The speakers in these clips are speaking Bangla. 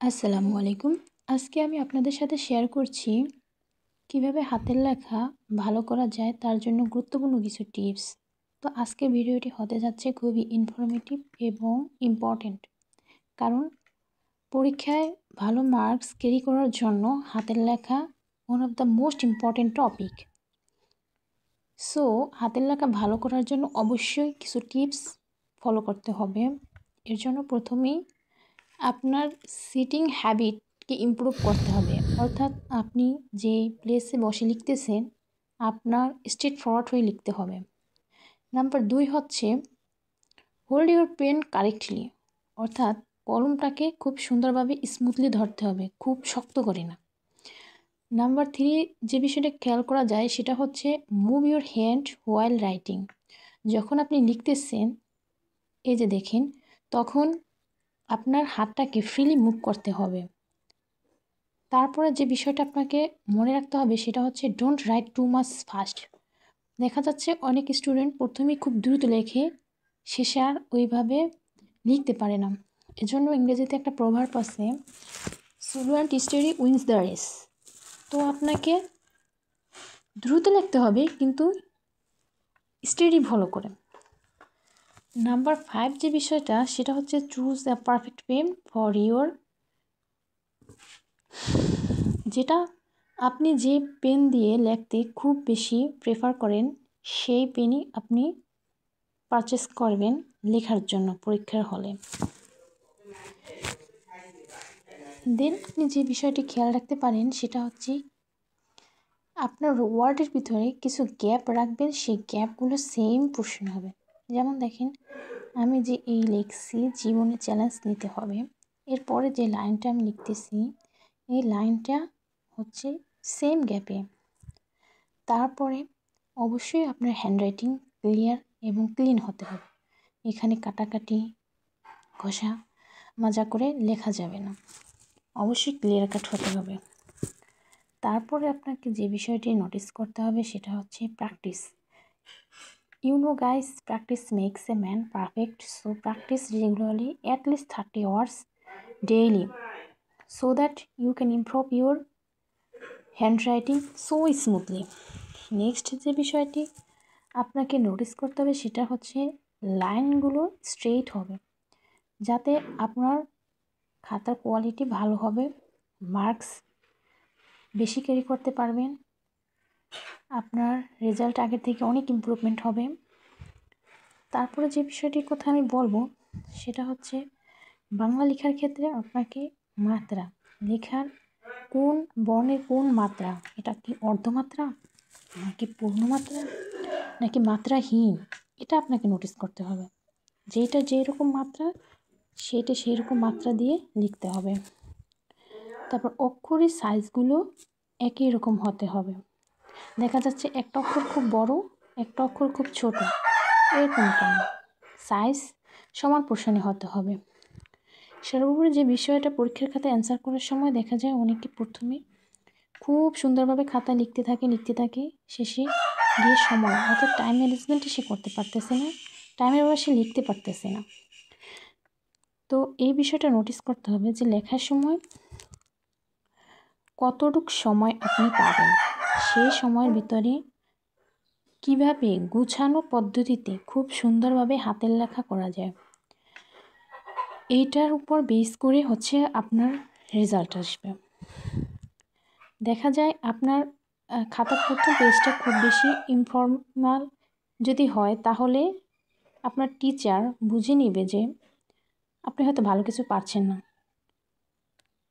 আসসালামু আলাইকুম। আজকে আমি আপনাদের সাথে শেয়ার করছি কিভাবে হাতের লেখা ভালো করা যায় তার জন্য গুরুত্বপূর্ণ কিছু টিপস। তো আজকে ভিডিওটি হতে যাচ্ছে খুবই ইনফরমেটিভ এবং ইম্পর্ট্যান্ট, কারণ পরীক্ষায় ভালো মার্কস ক্যারি করার জন্য হাতের লেখা one of the most important topic. So হাতের লেখা ভালো করার জন্য অবশ্যই কিছু টিপস ফলো করতে হবে। এর জন্য প্রথমেই আপনার সিটিং হ্যাবিটকে ইমপ্রুভ করতে হবে, অর্থাৎ আপনি যে প্লেসে বসে লিখতেছেন আপনার স্ট্রেট ফরওয়ার্ড হয়ে লিখতে হবে। নাম্বার 2 হচ্ছে হোল্ড ইউর পেন কারেক্টলি, অর্থাৎ কলমটাকে খুব সুন্দরভাবে স্মুথলি ধরতে হবে, খুব শক্ত করে না। নাম্বার 3 যে বিষয়টা খেয়াল করা যায় সেটা হচ্ছে move your hand while writing. যখন আপনি লিখতেছেন এই যে দেখেন, তখন আপনার হাতটাকে ফ্রিলি মুভ করতে হবে। তারপরে যে বিষয়টা আপনাকে মনে রাখতে হবে সেটা হচ্ছে don't write too much fast. দেখা যাচ্ছে অনেক স্টুডেন্ট প্রথমেই খুব দ্রুত লেখে, শেষে আর ওইভাবে লিখতে পারে না। এজন্য ইংরেজিতে একটা প্রভাব আছে, slow and steady wins the race. তো আপনাকে দ্রুত লিখতে হবে কিন্তু স্টেডি ফলো করে। নাম্বার 5 যে বিষয়টা সেটা হচ্ছে choose the perfect pen for your, যেটা আপনি যে পেন দিয়ে লিখতে খুব বেশি প্রেফার করেন সেই পেনই আপনি পারচেস করবেন লেখার জন্য পরীক্ষার হলে। দেন আপনি যে বিষয়টি খেয়াল রাখতে পারেন সেটা হচ্ছে আপনার ওয়ার্ডের ভিতরে কিছু গ্যাপ রাখবেন, সেই গ্যাপগুলো সেম পোর্শন হবে। যেমন দেখেন, আমি যে এই লিখছি জীবনে চ্যালেঞ্জ নিতে হবে, এরপরে যে লাইনটা আমি লিখতেছি এই লাইনটা হচ্ছে সেম গ্যাপে। তারপরে অবশ্যই আপনার হ্যান্ডরাইটিং ক্লিয়ার এবং ক্লিন হতে হবে। এখানে কাটাকাটি ঘষা মাজা করে লেখা যাবে না, অবশ্যই ক্লিয়ার কাট হতে হবে। তারপরে আপনাকে যে বিষয়টি নোটিস করতে হবে সেটা হচ্ছে practice. You know guys, practice makes a man perfect, so practice regularly at least 30 hours daily so that you can improve your handwriting so smoothly. Next যে বিষয়টি আপনাকে নোটিস করতে হবে সেটা হচ্ছে লাইনগুলো স্ট্রেইট হবে, যাতে আপনার খাতার কোয়ালিটি ভালো হবে, মার্কস বেশি ক্যারি করতে পারবেন, আপনার রেজাল্ট আগের থেকে অনেক ইমপ্রুভমেন্ট হবে। তারপরে যে বিষয়টির কথা আমি বলবো সেটা হচ্ছে বাংলা লেখার ক্ষেত্রে আপনাকে মাত্রা, লেখার কোন বর্ণের কোন মাত্রা, এটা কি অর্ধমাত্রা নাকি পূর্ণমাত্রা নাকি মাত্রাহীন, এটা আপনাকে নোটিস করতে হবে। যেটা যেরকম মাত্রা সেটা সেই রকম মাত্রা দিয়ে লিখতে হবে। তারপর অক্ষরের সাইজগুলো একই রকম হতে হবে। দেখা যাচ্ছে একটা অক্ষর খুব বড়, একটা অক্ষর খুব ছোট, এরকম কেন? সাইজ সমান পোর্শনে হতে হবে। সর্বোপরি যে বিষয়টা পরীক্ষার খাতায় অ্যান্সার করার সময় দেখা যায় অনেকে প্রথমে খুব সুন্দরভাবে খাতা লিখতে থাকে, শেষে গিয়ে সময় অর্থাৎ টাইম ম্যানেজমেন্টই সে করতে পারতেছে না, টাইমের ব্যাপারে সে লিখতে পারতেছে না। তো এই বিষয়টা নোটিস করতে হবে যে লেখার সময় কতটুকু সময় আপনি পাবেন, সেই সময়ের ভিতরে কিভাবে গুছানো পদ্ধতিতে খুব সুন্দরভাবে হাতের লেখা করা যায়, এইটার উপর বেস করে হচ্ছে আপনার রেজাল্ট আসবে। দেখা যায় আপনার খাতার প্রথম পেজটা খুব বেশি ইনফর্মাল যদি হয় তাহলে আপনার টিচার বুঝে নেবে যে আপনি হয়তো ভালো কিছু পারছেন না।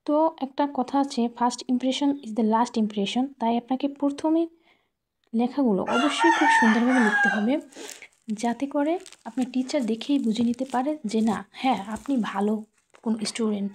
তো একটা কথা আছে, first impression is the last impression. তাই আপনাকে প্রথমে লেখাগুলো অবশ্যই খুব সুন্দরভাবে লিখতে হবে, যাতে করে আপনার টিচার দেখেই বুঝে নিতে পারে যে না, হ্যাঁ আপনি ভালো কোনো স্টুডেন্ট।